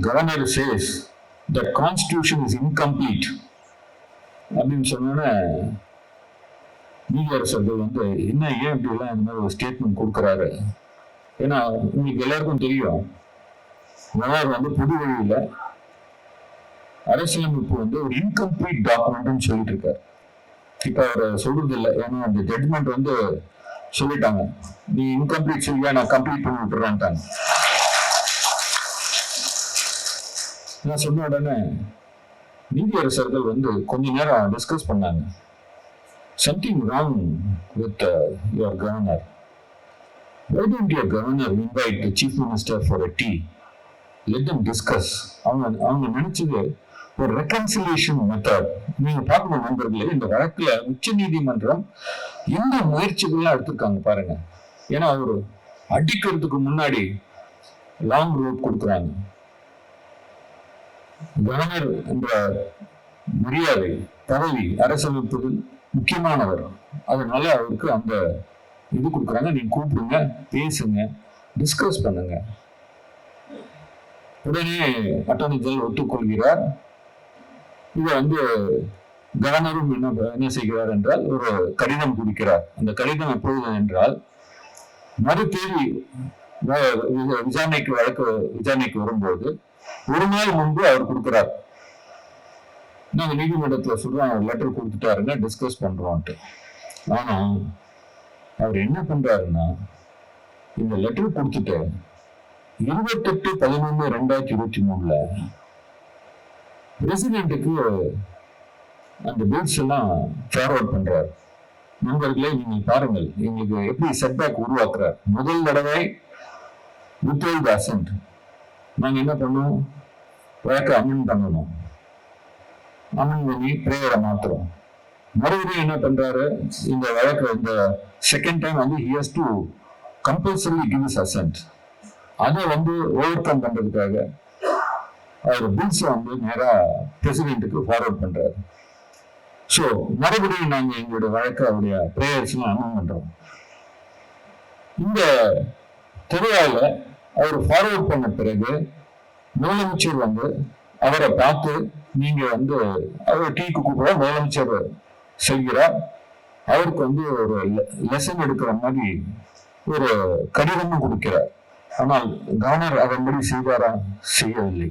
governor says the constitution is incomplete அப்படின்னு சொன்னோன்னே நீதியரசர்கள் என்ன ஏன் இப்படி எல்லாம் இந்த மாதிரி ஒரு ஸ்டேட்மெண்ட் கொடுக்குறாரு. ஏன்னா உங்களுக்கு எல்லாருக்கும் தெரியும், கவர்னர் பொது வழியில அரசியலமைப்பு ஒரு இன்கம்ப்ளீட் டாக்குமெண்ட் சொல்லிட்டு இருக்காரு. இப்ப அவர் சொல்றது இல்லை, ஏன்னா அந்த ஜட்மெண்ட் சொல்லிட்டாங்க, நீ இன்கம்ப்ளீட் சொல்லியா, நான் கம்ப்ளீட் பண்ணி விட்டுறான்ட்டாங்க. நான் சொன்ன உடனே நீதியரசர்கள் கொஞ்ச நேரம் டிஸ்கஸ் பண்ணாங்க. Something wrong with your governor. Why don't your governor invite the chief minister for a tea? Let them discuss. அவங்க நினைச்சது ஒரு ரெக்கன்சிலியேஷன் மெத்தட். நீங்க பார்க்கணும் நண்பர்களே, இந்த வழக்குல உச்ச நீதிமன்றம் எந்த முயற்சிகள்லாம் எடுத்திருக்காங்க பாருங்க. ஏன்னா அவர் அடிக்கிறதுக்கு முன்னாடி லாங் ரோட் கொடுக்குறாங்க. கவர்னர் என்ற மரியாதை பதவி அரசியலமைப்பில் முக்கியமானவர், அதனால அவருக்கு அந்த இது கொடுக்குறாங்க. நீங்க கூப்பிடுங்க, பேசுங்க, டிஸ்கஸ் பண்ணுங்க. உடனே அட்டார்னி ஜெனரல் ஒத்துக்கொள்கிறார். இதை கவர்னரும் என்ன செய்கிறார் என்றால் ஒரு கடிதம் கொடுக்கிறார். அந்த கடிதம் எப்பொழுது என்றால் மறுதேதி விசாரணைக்கு வரும்போது ஒரு நாள் முன்பு அவர் கொடுக்கிறார். நாங்க நீதிமன்றத்துல சொல்றாங்க, லெட்டர் கொடுத்துட்டாருங்க, டிஸ்கஸ் பண்றோம்ட்டு. ஆனா அவர் என்ன பண்றாருன்னா, இந்த லெட்டர் கொடுத்துட்டு 28/11/2023 பிரசிடென்ட்டுக்கு அந்த பில்ஸ் எல்லாம் ஃபார்வர்ட் பண்றாரு. நண்பர்களே, நீங்க பாருங்கள் எங்களுக்கு எப்படி செட்பேக் உருவாக்குறார். முதல் தடவை வித்ஹெல்ட் அசென்ட், நாங்க என்ன பண்ணோம், வழக்கை அமெண்ட் பண்ணணும், அமெண்ட் பண்ணி பிரேயரை மாத்துறோம். மறுபடியும் என்ன பண்றாரு, இந்த வழக்கு இந்த second time he has to compulsorily give his assent. அதை ஓவர் கம் பண்றதுக்காக அவர் பில்ஸ் நேரா பிரசிடென்ட்டுக்கு ஃபார்வர்ட் பண்றாரு. ஸோ மறுபடியும் நாங்க எங்களுடைய வழக்கு அவருடைய பிரேயர்ஸ் அமெண்ட் பண்றோம். இந்த தெருவால அவர் ஃபார்வர்ட் பண்ண பிறகு முதலமைச்சர் அவரை பார்த்து, நீங்க அவர் டீக்கு கூப்பிட முதலமைச்சர் செய்கிறார். அவருக்கு ஒரு லெசன் எடுக்கிற மாதிரி ஒரு கடிதமும் கொடுக்கிறார். ஆனால் கவர்னர் அதன்படி செய்வாரா? செய்யவில்லை.